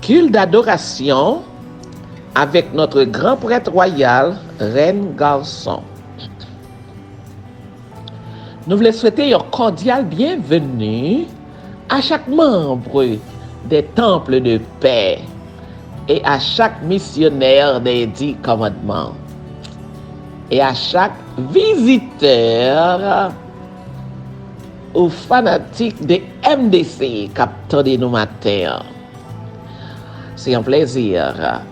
Culte d'adoration avec notre grand prêtre royal, Reine Garçon. Nous voulons souhaiter une cordiale bienvenue à chaque membre des temples de paix et à chaque missionnaire des 10 commandements et à chaque visiteur ou fanatique de MDC captant de nous matin. C'est un plaisir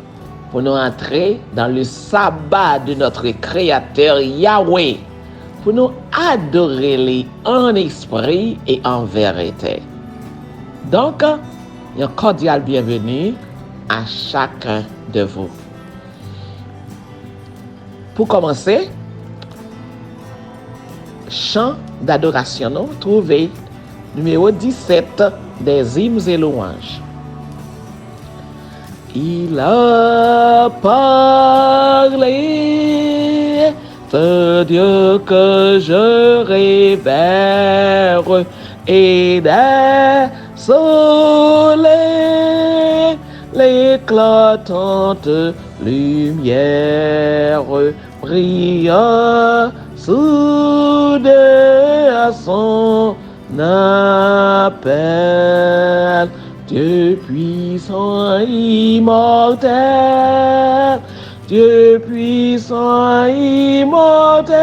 pour nous entrer dans le sabbat de notre Créateur Yahweh, pour nous adorer en esprit et en vérité. Donc, un cordial bienvenue à chacun de vous. Pour commencer, chant d'adoration, nous trouvez numéro 17 des hymnes et louanges. Il a parlé, ce Dieu que je révère, et des soleils, l'éclatante lumière brille soudée à son appel. Dieu puissant immortel, Dieu puissant immortel,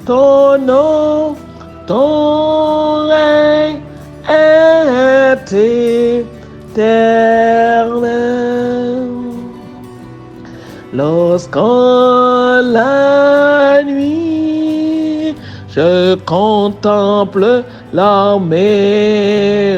ton nom, ton règne est éternel. Lorsqu'en la nuit, je contemple l'armée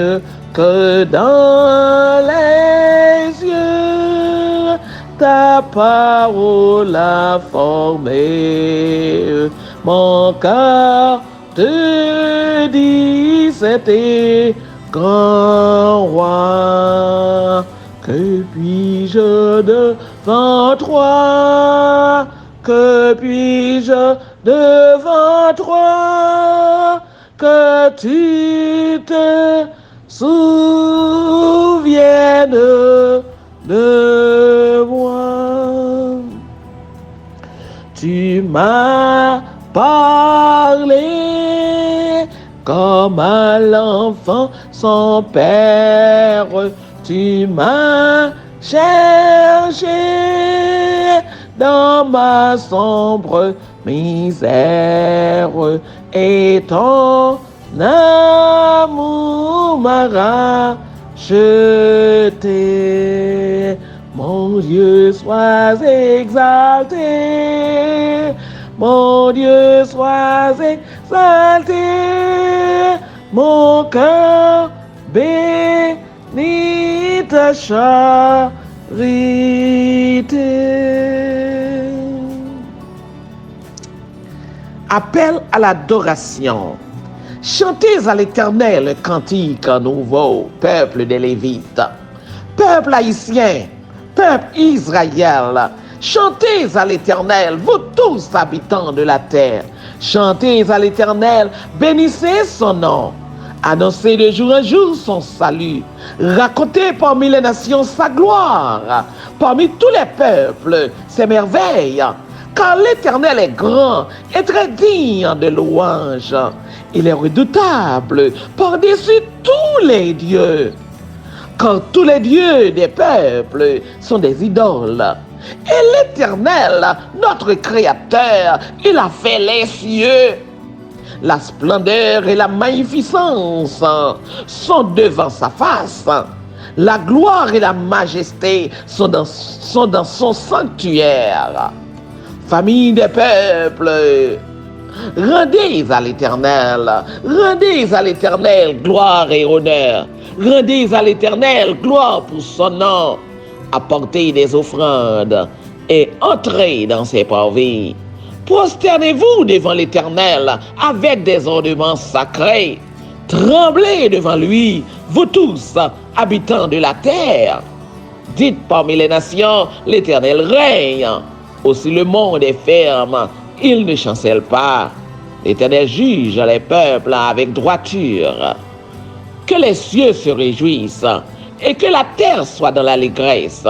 que dans les yeux ta parole a formé. Mon cœur te dit, c'était grand roi. Que puis-je devant toi? Que puis-je devant toi? Que tu te souviennes de moi. Tu m'as parlé comme à l'enfant son père. Tu m'as cherché dans ma sombre misère et ton amour m'a racheté. Mon Dieu, sois exalté. Mon Dieu, sois exalté. Mon cœur bénit ta charité. Appel à l'adoration. Chantez à l'Éternel un cantique nouveau, peuple des Lévites, peuple haïtien, peuple Israël. Chantez à l'Éternel, vous tous habitants de la terre. Chantez à l'Éternel, bénissez son nom. Annoncez de jour en jour son salut. Racontez parmi les nations sa gloire. Parmi tous les peuples, ses merveilles. Car l'Éternel est grand et très digne de louange. Il est redoutable par-dessus tous les dieux. Car tous les dieux des peuples sont des idoles. Et l'Éternel, notre Créateur, il a fait les cieux. La splendeur et la magnificence sont devant sa face. La gloire et la majesté sont dans son sanctuaire. Famille des peuples, rendez à l'Éternel gloire et honneur. Rendez à l'Éternel gloire pour son nom. Apportez des offrandes et entrez dans ses parvis. Prosternez-vous devant l'Éternel avec des ornements sacrés. Tremblez devant lui, vous tous, habitants de la terre. Dites parmi les nations, l'Éternel règne. Aussi le monde est ferme, il ne chancelle pas. L'Éternel juge les peuples avec droiture. Que les cieux se réjouissent et que la terre soit dans l'allégresse,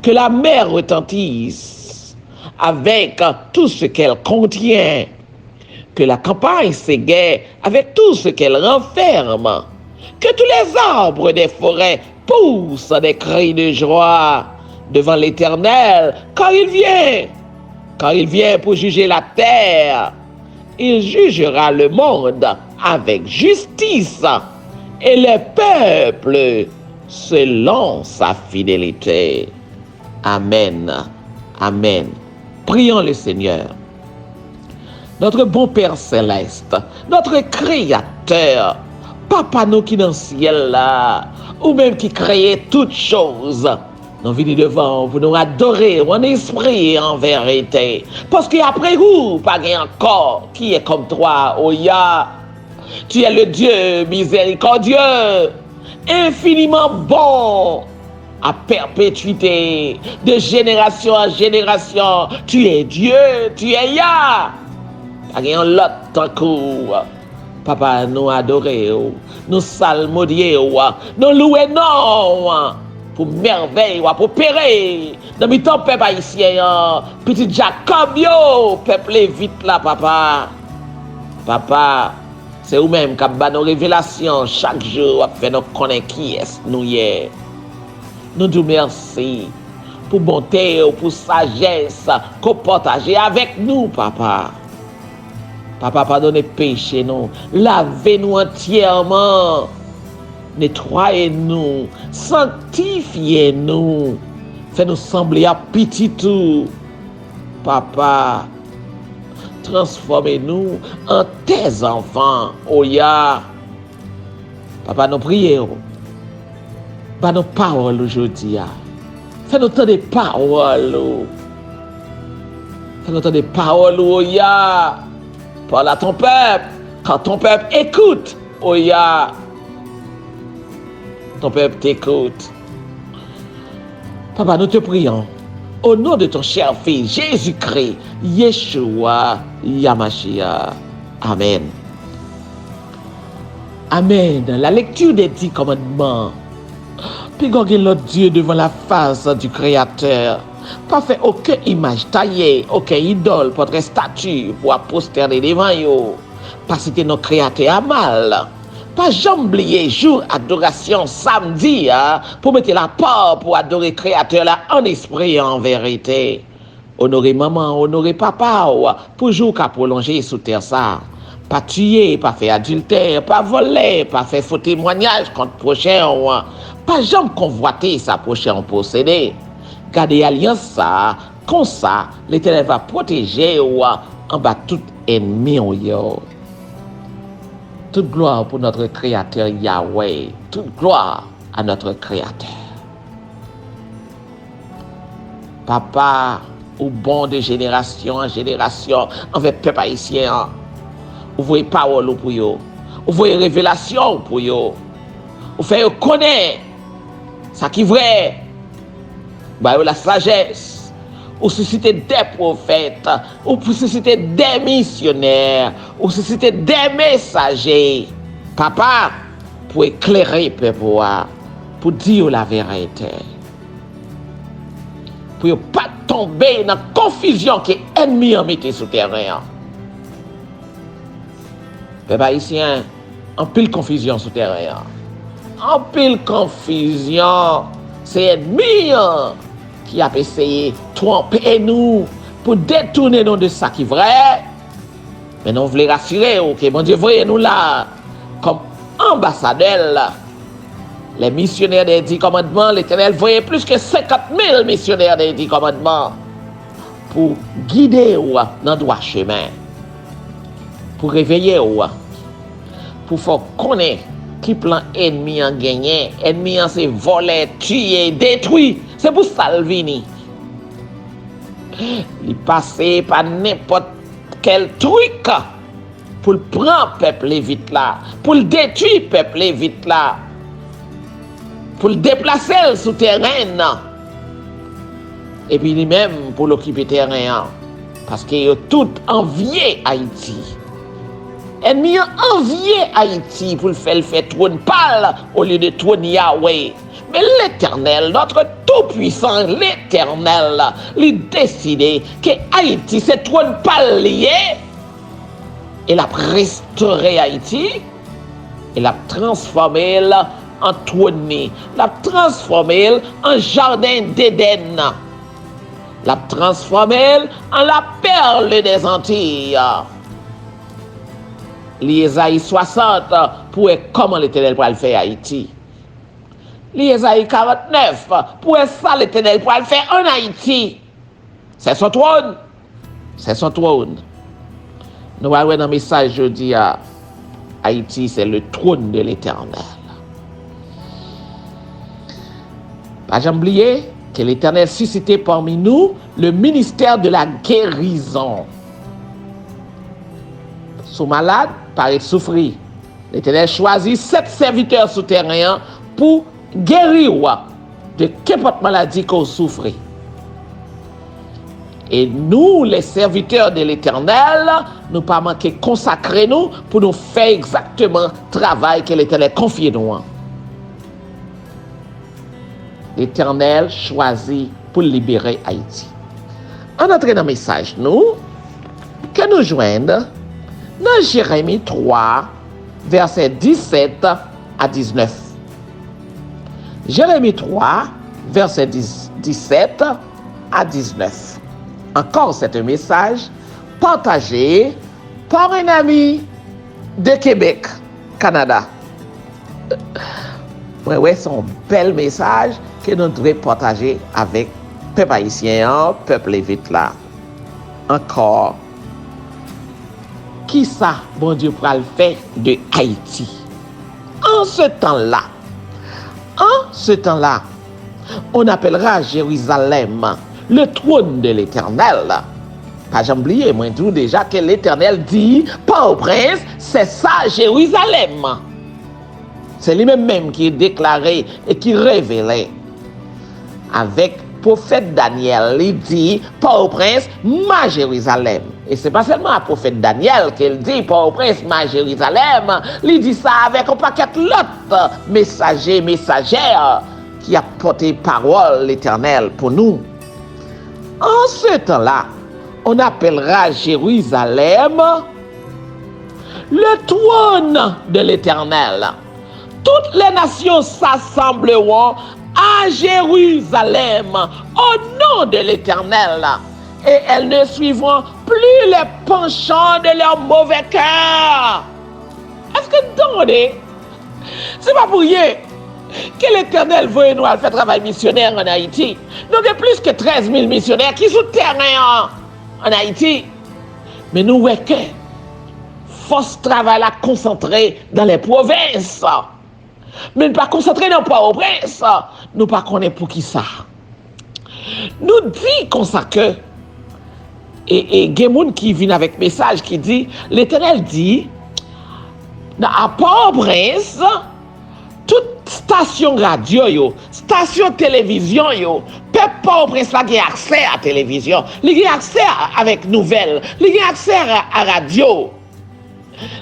que la mer retentisse avec tout ce qu'elle contient, que la campagne s'égaie avec tout ce qu'elle renferme, que tous les arbres des forêts poussent des cris de joie devant l'Éternel, car il vient pour juger la terre. Il jugera le monde avec justice et les peuples selon sa fidélité. Amen. Amen. Prions le Seigneur. Notre bon Père céleste, notre Créateur, Papa nous qui dans le ciel là, ou même qui créait toutes choses, nous venons devant pour nous adorer en esprit et en vérité. Parce qu'après vous, pas encore qui est comme toi, oh Yah. Tu es le Dieu miséricordieux, infiniment bon, à perpétuité, de génération en génération. Tu es Dieu, tu es Yah. Pas gen l'autre tant coup. Papa, nous adorer, nous salmodier, nous louer non pour merveille, pour pérer. Dans le temps, peuple haïtien, petit Jacob, peuple vite là, papa. Papa, c'est vous-même qui avez nos révélations chaque jour, fait nous connaître qui est nous hier. Nous disons merci pour bonté, pour sagesse, qu'on partage avec nous, papa. Papa, pardonnez péché, nous. Lavez-nous entièrement. Nettoyez-nous. Sanctifiez-nous. Faites-nous sembler à petit tout. Papa, transformez-nous en tes enfants. Oh Yah. Papa, nous prions. Par nos paroles aujourd'hui. Faites-nous entendre des paroles. Faites-nous entendre des paroles, oh Yah. Parle à ton peuple, quand ton peuple écoute, oh Yah, ton peuple t'écoute. Papa, nous te prions, au nom de ton cher Fils, Jésus-Christ, Yeshua, Yamashia. Amen. Amen. La lecture des 10 commandements. Puis gagner l'autre Dieu devant la face du Créateur. Pas fait aucune image taillée, aucune idole, portrait statue pour prosterner devant yo. Pas citer nos créateurs à mal. Pas jamais oublier jour adoration samedi pour mettre la part pour adorer créateur là en esprit et en vérité. Honorer maman, honorer papa pour jour qu'à prolonger sous terre ça. Pas tuer, pas faire adultère, pas voler, pas faire faux témoignage contre prochain. Pas jamais convoiter sa prochaine posséder. Gardez alliance ça, comme ça, l'Éternel va protéger en bas tout ennemi. Toute gloire pour notre Créateur Yahweh. Toute gloire à notre Créateur. Papa, au bon de génération en génération, envers peuple haïtien, vous voyez parole pour vous, vous voyez révélation pour vous, vous faites connaître ça qui est vrai. Bah, la sagesse, ou susciter des prophètes, ou susciter des missionnaires, ou susciter des messagers. Papa, pour éclairer le peuple, pour dire la vérité. Pour ne pas tomber dans la confusion que l'ennemi a mis sur le terrain. Peuple haïtien, en pile confusion sur le terrain. En pile confusion, c'est l'ennemi qui a essayé de tromper nous pour détourner nous de ça qui est vrai. Mais nous voulons rassurer que mon Dieu, voyez nous là comme ambassadeurs. Les missionnaires des 10 commandements, l'Éternel voyait plus que 50 000 missionnaires des 10 commandements pour guider dans le droit chemin, pour réveiller, pour faire connaître qui plan ennemi en gagné. Ennemi en c'est volé, tué, détruit. C'est pour ça qu'il vient. Il passe par n'importe quel truc pour le prendre peuple vite là, pour le détruire peuple vite là, pour le déplacer sous terrain. Et puis lui-même pour l'occuper terrain. Parce qu'il a tout envié Haïti. Ennemi a envié Haïti pour le faire trône pâle au lieu de trône Yahweh. Mais l'Éternel, notre Tout-Puissant, l'Éternel, il décidé que Haïti, c'est trop pas lié. Il a restauré Haïti. Il a transformé en trône. Il a transformé en jardin d'Éden. Il a transformé en la perle des Antilles. L'Ésaïe 60 pour comment l'Éternel pourrait le faire Haïti. L'Ésaïe 49 pour ça l'Éternel pourrait le faire en Haïti. C'est son trône. C'est son trône. Nous allons dans le message jeudi à Haïti, c'est le trône de l'Éternel. Pas jamais oublier que l'Éternel suscitait parmi nous le ministère de la guérison. Sous malade, paraît souffrir. L'Éternel choisit 7 serviteurs souterrains pour guérir de qu'importe maladie qu'on souffre. Et nous, les serviteurs de l'Éternel, nous pas manquer consacrer nous pour nous faire exactement le travail que l'Éternel confie nous. L'Éternel choisit pour libérer Haïti. En entrant dans le message, nous, que nous joignons dans Jérémie 3, versets 17 à 19. Jérémie 3, versets 17 à 19. Encore c'est un message partagé par un ami de Québec, Canada. Ouais, c'est un bel message que nous devons partager avec le peuple haïtien, le peuple lévite là. Encore, qui ça, bon Dieu, pour le faire de Haïti? En ce temps-là, on appellera Jérusalem le trône de l'Éternel. Pas jamais oublier, moi je dis déjà que l'Éternel dit, pas au prince, c'est ça Jérusalem. C'est lui-même qui est déclaré et qui révélait. Avec le prophète Daniel, il dit, pas au prince, ma Jérusalem. Et c'est pas seulement le prophète Daniel qu'il dit, pas au prince, ma Jérusalem. Il dit ça avec un paquet d'autres messagères qui a porté parole l'Éternel pour nous. En ce temps-là, on appellera Jérusalem le trône de l'Éternel. Toutes les nations s'assembleront à Jérusalem au nom de l'Éternel et elles ne suivront plus les penchants de leur mauvais cœur. Est-ce que attendez, c'est pas pour rien que l'Éternel veut nous faire travail missionnaire en Haïti. Nous avons plus que 13 000 missionnaires qui sont terrain en Haïti. Mais nous voyons que force travail à concentrer dans les provinces. Mais ne pas concentrer dans Port-au-Prince. Nous ne connaissons pas pour qui ça. Nous disons comme ça que, et il y a des gens qui viennent avec un message qui dit, l'Éternel dit, à Port-au-Prince, toute station radio, station télévision, peuple Port-au-Prince a accès à la télévision, il a accès avec nouvelles, il a accès à la radio.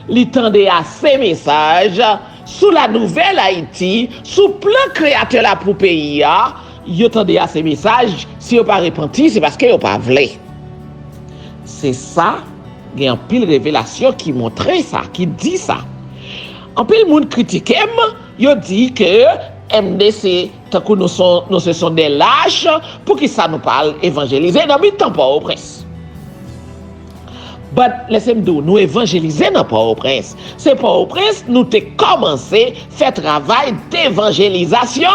Il tendait à ces messages sous la nouvelle Haïti, sous plan créateur là pour pays, il tendait à ces messages, si vous pas repenti, c'est parce que vous pas voulu. C'est ça, il y a une pile révélation qui montrait ça, qui dit ça. En pile monde critique, il dit que MDC, tant que nous ce sont des lâches, pour qui ça nous parle évangéliser dans le temps Port-au-Prince. Mais laissez-moi dire, nous évangéliser dans Port-au-Prince. C'est Port-au-Prince, nous avons commencé à faire travail d'évangélisation.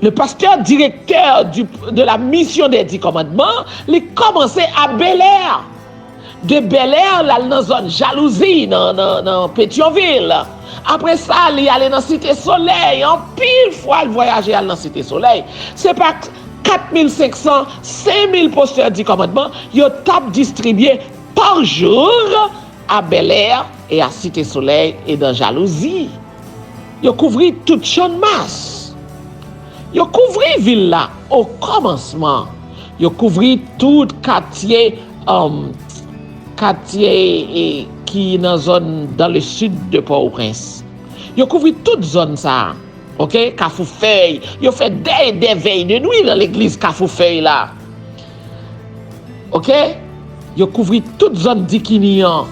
Le pasteur directeur de la mission des 10 commandements, il a commencé à Bel-Air. De Bel-Air, là, dans la zone jalousie, dans Pétionville. Après ça, il est allé dans la Cité Soleil. En pile fois, il voyageait dans la Cité Soleil. C'est pas 4500, 5000 posteurs du commandement, ils ont distribué par jour à Bel-Air et à Cité Soleil et dans Jalousie. Ils ont couvert toute champ de masse. Ils ont couvert ville là au commencement. Ils ont couvert tout quartier qui est dans zone dans le sud de Port-au-Prince. Yo couvri toute zone ça. OK, Cafoufeuille, yo fait des veilles de nuit dans l'église Cafoufeuille là. OK? Yo couvri toute zone d'Ikinian,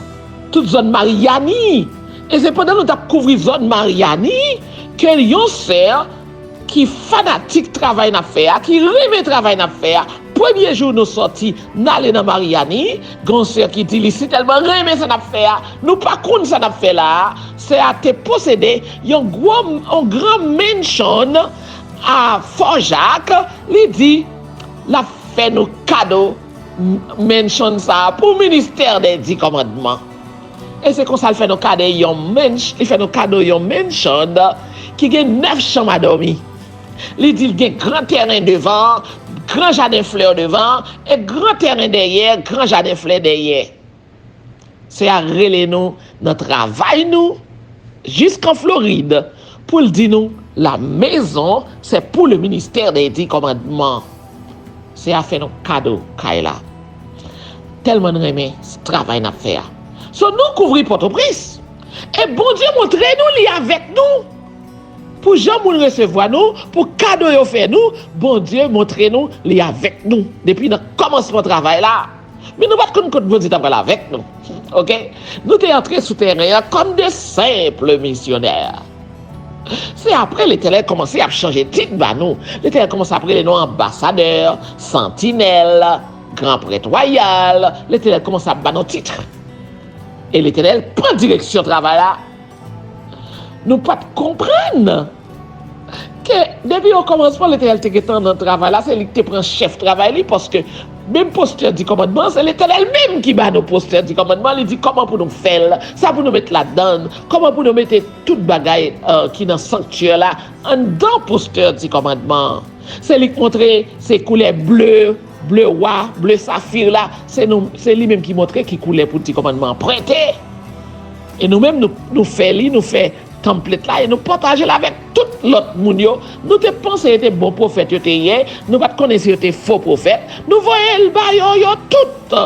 toute zone Mariani. Et c'est pendant nous avons couvert zone Mariani que yon sœur qui fanatique travail n'a faire, qui rêve travail n'a faire. Premier jour nous sorti, n'aller dans Mariani, grand sœur qui dit si tellement rêve ça n'a faire, nous pas connait ça n'a fait là, c'est à te posséder un grand mansion à Fort-Jacques, lui dit la fait nos cadeaux mansion ça pour ministère des 10 commandements. Et c'est comme ça il fait nos cadeaux yon mansion qui a 9 chambres à dormir. Il dit qu'il y a grand terrain devant, grand jardin fleurs devant, et grand terrain derrière, grand jardin fleurs derrière. C'est à relayer nous, notre travail nous, jusqu'en Floride, pour le dire nous, la maison, c'est pour le ministère des 10 commandements. C'est à faire nos cadeaux, Kaila. Tellement nous aimons ce travail à faire. So nous couvrir Port-au-Prince. Et bon Dieu, montrez-nous li avec nous. Pour jamais nous recevoir nous, pour cadeau yo fait nous, bon Dieu, montrez-nous li avec nous. Depuis le commencement du travail là. Mais nous ne pouvons pas bon Dieu travailler avec nous. OK? Nous sommes entrés sous terrain comme des simples missionnaires. C'est après l'Éternel commencé à changer de titre bah nous. L'Éternel commence à appeler les noms ambassadeurs, sentinelles, grand prêtre royal. L'Éternel commence à battre nos titres. Et l'Éternel prend direction au travail là. Nous ne pouvons pas comprendre que depuis au commencement, l'Éternel te dans le travail là, c'est lui qui prend chef travail parce que même posteur du commandement, c'est l'Éternel même qui bat nos posteurs du commandement. Il dit comment pour nous faire, ça pour nous mettre là-dedans, comment pour nous mettre toute bagaille qui est dans le sanctuaire là, en dedans posteur du commandement. C'est lui qui montre ces couleurs bleues, bleu roi, bleu saphir là, c'est lui-même qui montre qui coulait pour le commandement prêté. Et nous-mêmes, nous fait template là et nous partager là avec tout l'autre monde. Nous te pensons était bon prophète hier, nous pas connaître était faux prophète. Nous voyons le bail tout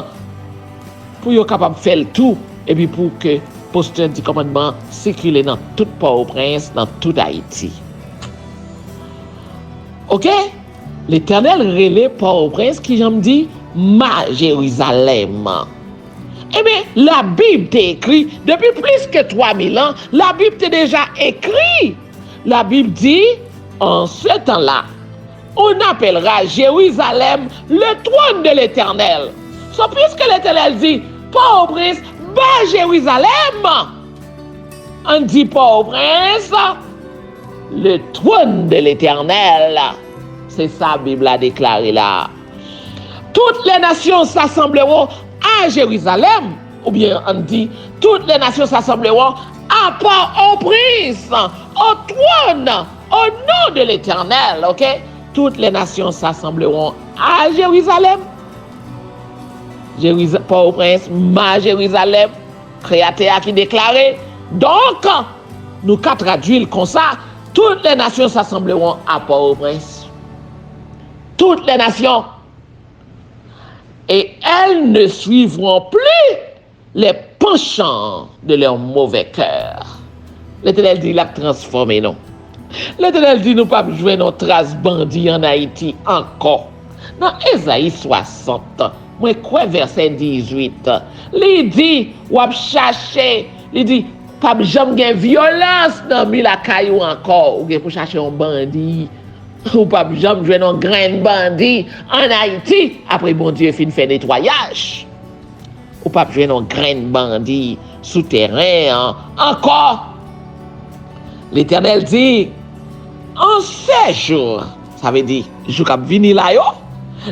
pour yo capable faire tout et puis pour que posteur du commandement circule dans tout Port-au-Prince, dans tout Haïti. OK? L'Éternel relève Port-au-Prince qui j'aime dit ma Jérusalem. Eh bien, la Bible t'est écrit, depuis plus que 3000 ans, la Bible t'est déjà écrit. La Bible dit, en ce temps-là, on appellera Jérusalem le trône de l'Éternel. So, puisque l'Éternel dit, Port-au-Prince, bas Jérusalem, on dit Port-au-Prince, le trône de l'Éternel. C'est ça la Bible a déclaré là. Toutes les nations s'assembleront à Jérusalem, ou bien on dit, toutes les nations s'assembleront à Port-au-Prince, au trône, au nom de l'Éternel, OK? Toutes les nations s'assembleront à Jérusalem. Port-au-Prince, ma Jérusalem, créateur qui déclarait. Donc, nous qu'à traduire comme ça, toutes les nations s'assembleront à Port-au-Prince. Toutes les nations. Et elles ne suivront plus les penchants de leur mauvais cœur. L'Éternel dit, il a transformé nous. L'Éternel dit, nous ne pouvons pas jouer nos traces bandits en Haïti encore. Dans Ésaïe 60, moi, quoi, verset 18, il dit, ou à chercher, il dit, pas jamais violence dans la caillou encore, ou pour chercher un bandit. Ou pas jamais jouer dans grain bandit en Haïti après bon Dieu fin fait nettoyage. Ou pas jouer dans grain bandit souterrain encore. L'Éternel dit en ces jours, ça veut dire jour cap vini là yo,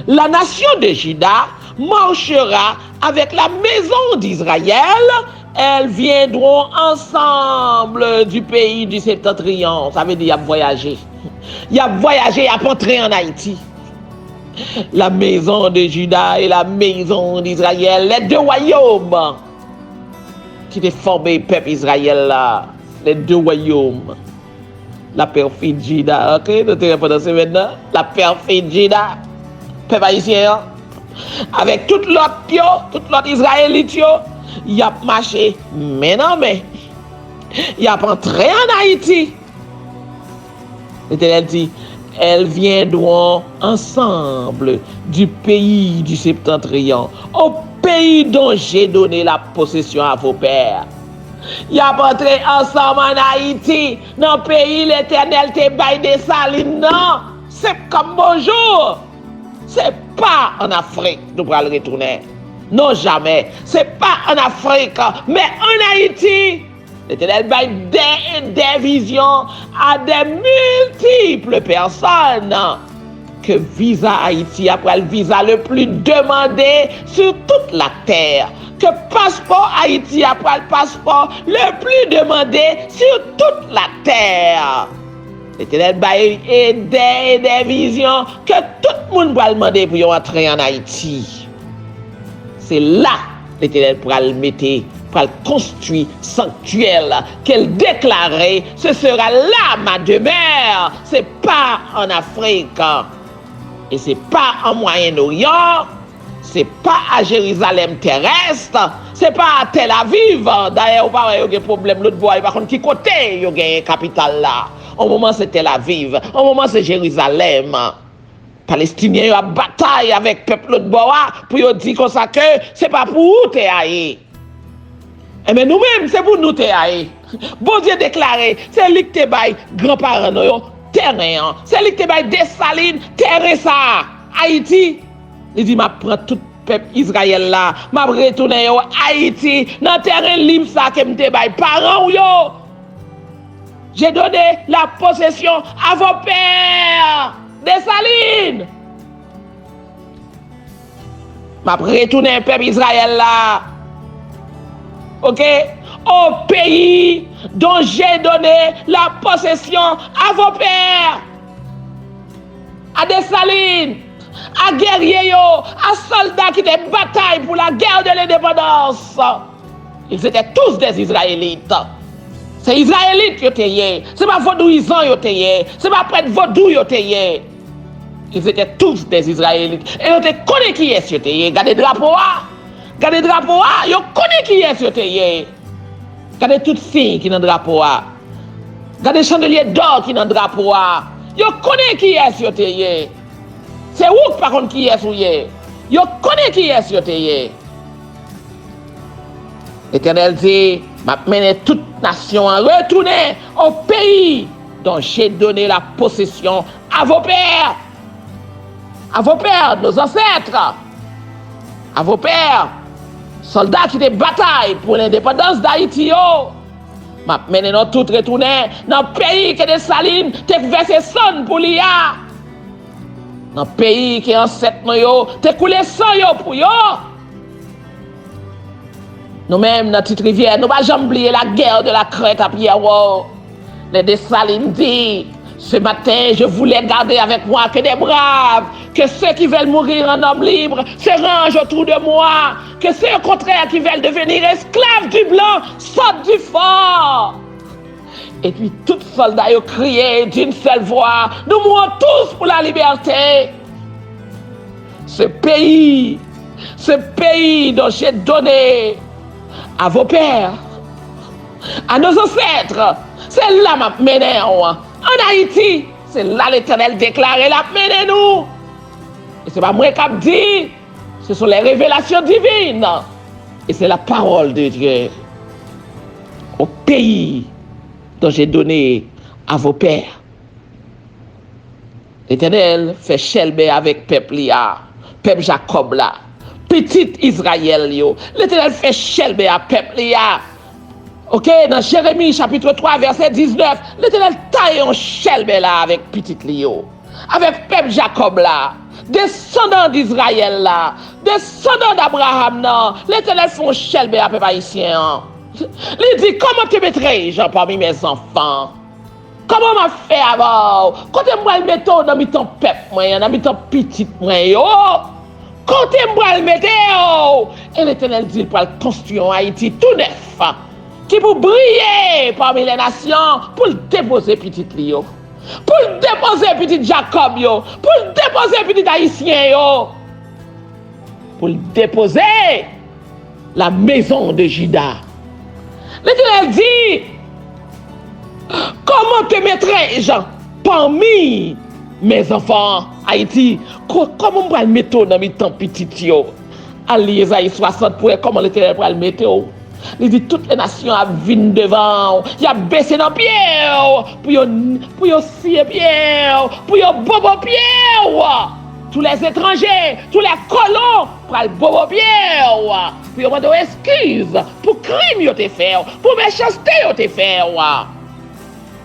la nation de Juda marchera avec la maison d'Israël. Elles viendront ensemble du pays du septentrion. Ça veut dire y a voyagé. Il a voyagé, il a entré en Haïti. La maison de Juda et la maison d'Israël, les deux royaumes qui étaient formés peuple Israël là, les deux royaumes. La perfide Juda, ok, nous te répondons maintenant. La perfide Juda, peuple haïtien, avec toute l'autre Israélite, il a marché, mais non, mais Il a entré en Haïti. L'Éternel dit, elles viendront ensemble du pays du septentrion, au pays dont j'ai donné la possession à vos pères. Il a entré ensemble en Haïti, dans le pays l'Éternel te baille des salines, non. C'est comme bonjour. C'est pas en Afrique nous allons retourner. Non, jamais. C'est pas en Afrique, mais en Haïti. L'Éternel baille des visions à des multiples personnes. Que visa Haïti après le visa le plus demandé sur toute la terre. Que passeport Haïti après le passeport le plus demandé sur toute la terre. L'Éternel baille des visions que tout le monde va demander pour entrer en Haïti. C'est là l'Éternel pourra le mettre, pour le construire sanctuaire, qu'elle déclarait, ce sera là ma demeure. C'est pas en Afrique, et c'est pas en Moyen-Orient, c'est pas à Jérusalem terrestre, c'est pas à Tel Aviv. D'ailleurs, il y a des problèmes l'autre bois, par contre, qui côté il y a une capitale là. Au moment c'est Tel Aviv, au moment c'est Jérusalem. Palestiniens ont bataille avec le peuple de Boa pour dire comme ça que c'est pas pour vous te haïr. Et mais nous-mêmes, c'est pour nous te haïr. Bon Dieu déclaré, c'est lui qui te baille grands-parents nous terrain. C'est lui qui te baille Dessalines, terrain ça. Haïti, il dit m'a prend tout peuple Israël là, m'a retourner yo Haïti dans terrain libre ça que me te baille parents yo. J'ai donné la possession à vos pères. Dessalines. M'a retourné peuple Israël là. OK? Au pays dont j'ai donné la possession à vos pères. À Dessalines, à guerriers, à soldats qui étaient bataille pour la guerre de l'indépendance. Ils étaient tous des Israélites. C'est Israélites qui étaient. C'est pas vaudouisants qui étaient. C'est pas prêtre vaudou qui étaient. Ils étaient tous des Israélites. Et ils connaissent qui est ce qui est. Regardez le drapeau. Regardez le drapeau. Ils connaissent qui est ce qui est. Regardez toutes filles qui sont dans le drapeau. Regardez les chandeliers d'or qui sont dans le drapeau. Ils connaissent qui est ce qui est. C'est où par contre qui est ce qui est. Ils connaissent qui est ce qui est. L'Éternel dit, m'a mené toute nation à retourner au pays dont j'ai donné la possession à vos pères. À vos pères, nos ancêtres. À vos pères, soldats qui étaient bataille pour l'indépendance d'Haïti. M'a mené nous tout retourner dans le pays que des salines t'es versé son pour l'IA. Dans le pays qui est ancêtre nous t'es coulé sang pour yo. Nous-mêmes, dans petite rivière, nous ne pouvons jamais oublier la guerre de la Crète à Pierre. Les Dessalines disent, ce matin, je voulais garder avec moi que des braves, que ceux qui veulent mourir en homme libre se rangent autour de moi, que ceux au contraire qui veulent devenir esclaves du blanc sortent du fort. Et puis, tous les soldats ont crié d'une seule voix, nous mourons tous pour la liberté. Ce pays dont j'ai donné à vos pères, à nos ancêtres, c'est là m'a mené en Haïti, c'est là l'Éternel déclaré la mené nous. Et c'est pas moi qui dit, ce sont les révélations divines. Et c'est la parole de Dieu. Au pays dont j'ai donné à vos pères. L'Éternel fait chelbe avec peuple là, peuple Jacob là. Petit Israël, l'Éternel fait chelbe à peuple. Ok, dans Jérémie chapitre 3, verset 19, l'Éternel taille un chelbe là avec petit Lio. Avec peuple Jacob là, descendant d'Israël là, descendant d'Abraham là, l'Éternel fait un chelbe à peuple haïtien. Il dit, comment te mettrai-je parmi mes enfants? Comment m'a fait avant? Quand moi le mettre dans mi ton peuple, moi, dans mi ton petit moi, yo. Quand moi le mettre, et l'Éternel dit pour construire en Haïti tout neuf, qui pour briller parmi les nations, pour le déposer petit Lio, pour le déposer petit Jacob yo, pour le déposer petit Haïtien yo, pour le déposer la maison de Juda. L'Éternel dit, Comment te mettrai-je parmi mes enfants, Haïti? Comment on va le mettre dans mes temps petits? À l'Ésaïe 60, comment l'Éternel va le mettre? Il dit toutes les nations viennent devant, il a baissé dans pied, pour y scier pied, pour y bobo pied. Tous les étrangers, tous les colons, pour le bobo pied, pour y demander excuse, pour crime yo te fait, pour méchanceté yo te fait.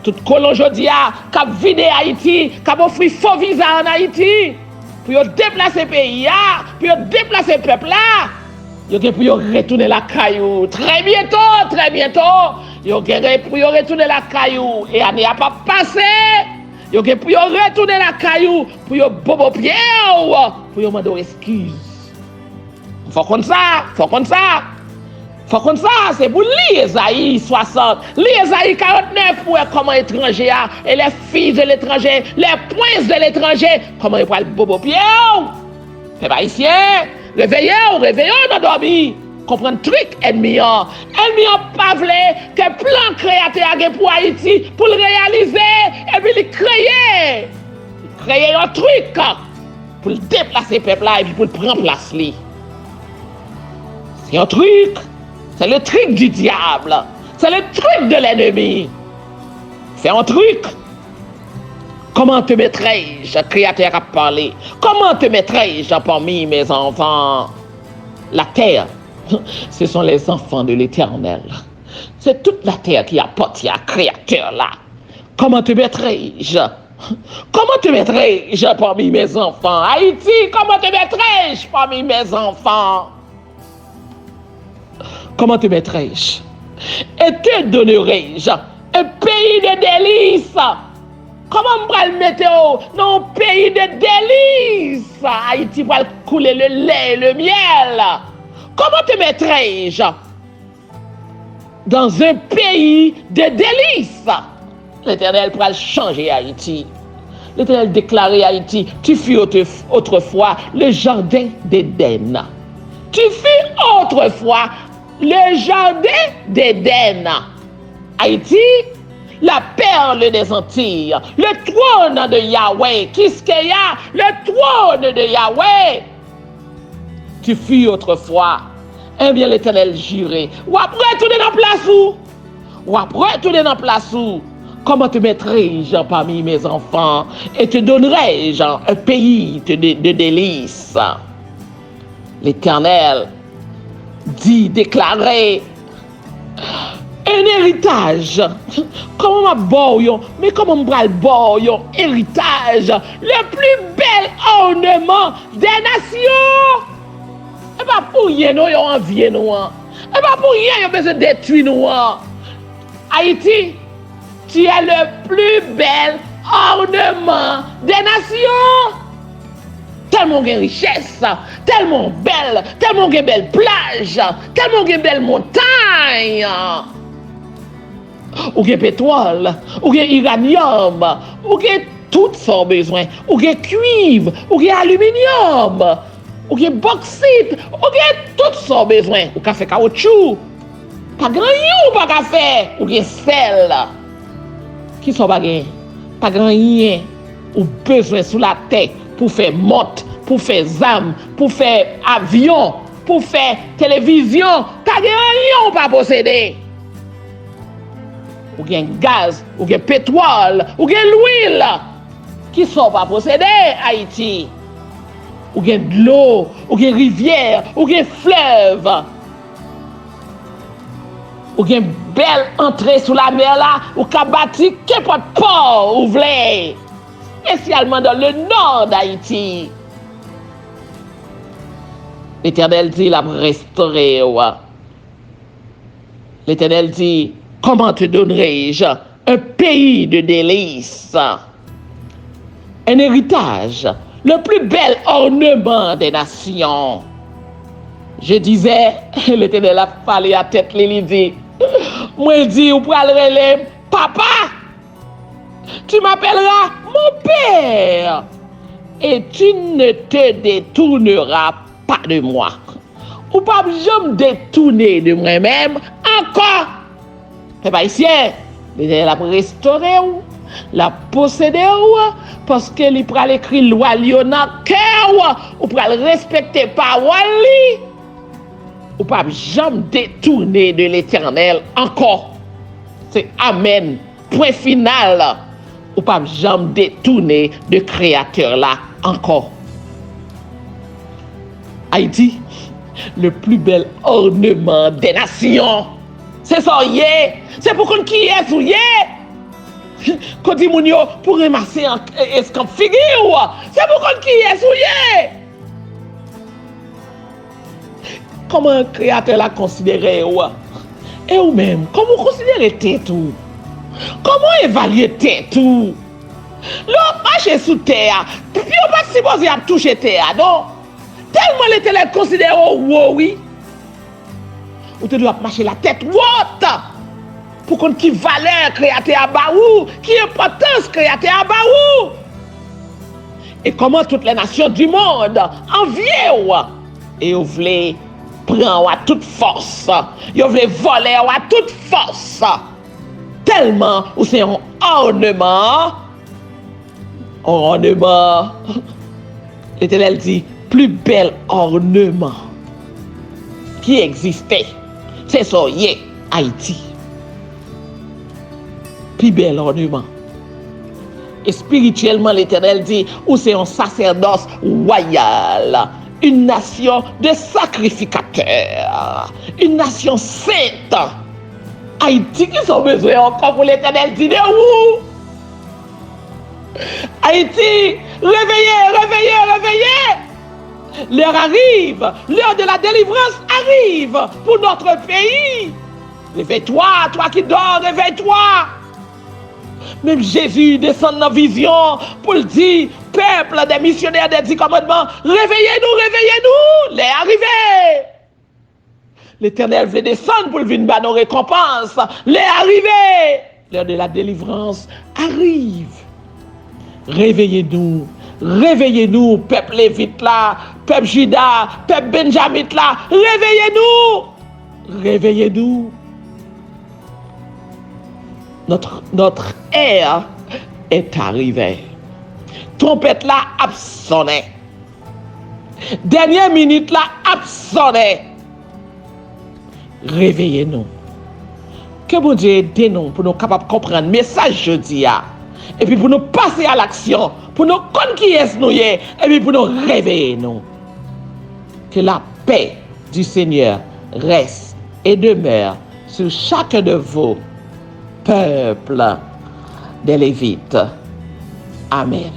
Tout colon aujourd'hui qui a vidé Haïti, qui a offert faux visa en Haïti, pour déplacer le pays, pour déplacer le peuple là. Pour retourner la caillou. Très bientôt. Pour retourner la caillou. Et année a pas passé. Pour retourner la caillou. Pour bobo pied. Pour demander excuse. Faut comme ça. C'est pour lire Esaïe 60. Lire Esaïe 49 pour comment étranger et les filles de l'étranger, les princes de l'étranger, comment ils parlent bobo pied. C'est pas ici. Réveillons, on a dormi. Comprendre le truc, ennemi. Ennemi pas voulu que plan créateur pour Haïti, pour le réaliser, et puis il créer. Créer un truc pour le déplacer le peuple là et puis pour le prendre place. C'est un truc. C'est le truc du diable. C'est le truc de l'ennemi. C'est un truc. Comment te mettrai-je, créateur a parlé? Comment te mettrai-je parmi mes enfants? La terre, ce sont les enfants de l'Éternel. C'est toute la terre qui apporte à créateur là. Comment te mettrai-je? Comment te mettrai-je parmi mes enfants? Haïti, comment te mettrai-je parmi mes enfants? Comment te mettrai-je? Et te donnerai-je un pays de délices? Comment on va le mettre dans un pays de délices? Haïti va couler le lait et le miel. Comment te mettrai-je dans un pays de délices? L'Éternel pourra changer Haïti. L'Éternel déclarait Haïti, tu fus autrefois le jardin d'Éden. Tu fus autrefois le jardin d'Éden. Haïti, la perle des Antilles, le trône de Yahweh, Kiskeya, le trône de Yahweh. Tu fus autrefois. Eh bien, l'Éternel jurait. Ou après, tourner dans place où? Ou après, tourner dans place où? Comment te mettrai-je parmi mes enfants et te donnerai-je un pays de délices? L'Éternel dit, déclarer un héritage. Comment ma boyo? Mais comment m'bral boyo? Héritage. Le plus bel ornement des nations. Et pas pour rien, nous avons envie, nous. Et pas pour rien, nous avons besoin de détruire, nous. Haïti, tu es le plus bel ornement des nations. Tellement de richesse, tellement de belles plages, tellement de belles montagnes. Ou de pétrole, ou de uranium, ou de tout son besoin, ou de cuivre, ou de aluminium, ou de bauxite, ou de tout son besoin, ou café caoutchouc. Pas grand ou pas café, ou de sel. Qui sont pas grand rien, ou besoin sous la terre pour faire motte, pour faire âme, pour faire avion, pour faire télévision, pas rien ou pas posséder. Ou bien gaz, ou bien pétrole, ou bien l'huile, qui sont pas possédés Haïti. Ou bien de l'eau, ou bien rivière, ou bien fleuve. Ou bien belle entrée sous la mer là, ou qu'a bâti qu'importe port ou vle. Spécialement dans le nord d'Haïti. L'Éternel dit, il a restauré. L'Éternel dit, comment te donnerai-je un pays de délices, un héritage, le plus bel ornement des nations. Je disais, l'Éternel a parlé à tête, il dit, moi dit, ou pral relève, papa, tu m'appelleras mon père, et tu ne te détourneras pas de moi. Ou pas je me détourner de moi-même encore. C'est pas ici. L'Éternel a restauré ou, la possédé ou, parce que il pral écrit loi li dans cœur ou pral respecter parole li. Ou pas jamais détourner de l'Éternel encore. C'est amen. Point final. Ou pas jamais détourner de créateur là encore. Haïti, le plus bel ornement des nations. C'est ça, c'est pour qu'on qui est ou quand dit moun yo pour ramasser un escamp figure, c'est pour qu'on qui est ou Comment un créateur l'a considéré ou? Et ou même, comment considérer tête ou? Comment évaluer tête ou? L'homme marche sous terre, puis on pas supposé à toucher terre, non? Tellement l'Éternel considère oui. Ou te dois marcher la tête haute pour qu'on qui valeur créateur à baou, qui importance créateur à baou. Et comment toutes les nations du monde envient et vous voulez prendre à toute force, vous voulez voler à toute force. Tellement ou c'est un ornement. L'Éternel dit plus bel ornement qui existait. C'est ça, Haïti. Plus bel ornement. Et spirituellement, l'Éternel dit, ou c'est un sacerdoce royal, une nation de sacrificateurs, une nation sainte. Haïti qui sont besoin encore pour l'Éternel dit de où? Haïti, réveillez. L'heure arrive, l'heure de la délivrance arrive pour notre pays. Réveille-toi, toi qui dors, réveille-toi. Même Jésus descend dans la vision pour le dire, peuple des missionnaires des 10 commandements, réveillez-nous, l'heure arrivée. L'Éternel veut descendre pour venir nos récompenses. L'heure arrivée, l'heure de la délivrance arrive. Réveillez-nous, peuple Lévite là, peuple Juda, peuple Benjamin là, réveillez-nous. Notre ère est arrivée. Trompette là a sonné. Dernière minute là a sonné. Réveillez-nous. Que bon Dieu aide nous pour nous capables de comprendre le message jeudi. Et puis pour nous passer à l'action, pour nous conquérir nous, et puis pour nous réveiller nous. Que la paix du Seigneur reste et demeure sur chacun de vous, peuple des Lévites. Amen.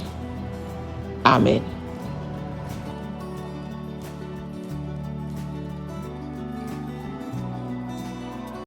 Amen.